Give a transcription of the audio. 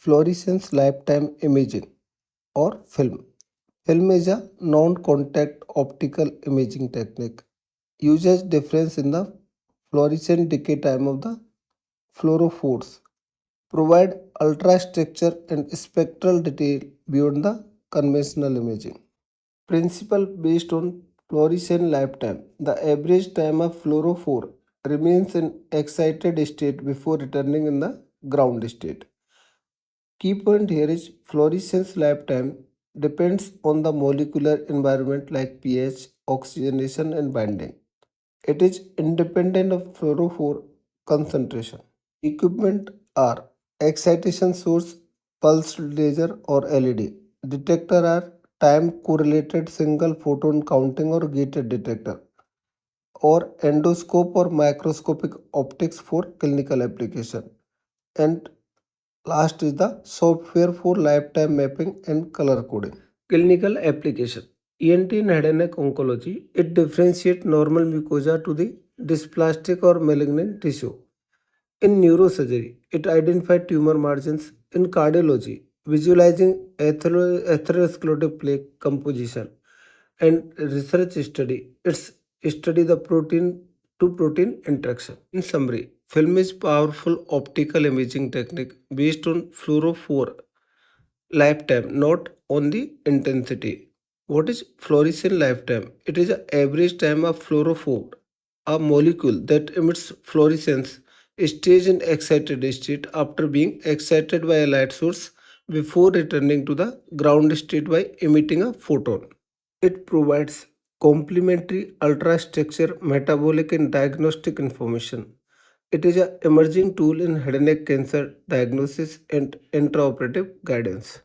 fluorescence lifetime imaging or film. Film is a non-contact optical imaging technique. Uses difference in the fluorescent decay time of the fluorophores. Provide ultrastructure and spectral detail beyond the conventional imaging. Principle based on fluorescent lifetime. The average time of fluorophore remains in excited state before returning in the ground state. Key point here is fluorescence lifetime depends on the molecular environment like pH, oxygenation and binding. It is independent of fluorophore concentration. Equipment are excitation source, pulsed laser or LED. Detector are time-correlated single-photon counting or gated detector or endoscope or microscopic optics for clinical application. And last is the software for lifetime mapping and color coding. Clinical application. ENT in head and neck oncology, it differentiates normal mucosa to the dysplastic or malignant tissue. In neurosurgery, it identifies tumor margins. In cardiology, visualizing atherosclerotic plaque composition. And research study, it's study the protein to protein interaction. In summary, film is powerful optical imaging technique based on fluorophore lifetime, not on the intensity. What is fluorescent lifetime? It is the average time of fluorophore, a molecule that emits fluorescence, stays in excited state after being excited by a light source before returning to the ground state by emitting a photon. It provides complementary ultrastructure, metabolic and diagnostic information. It is an emerging tool in head and neck cancer diagnosis and intraoperative guidance.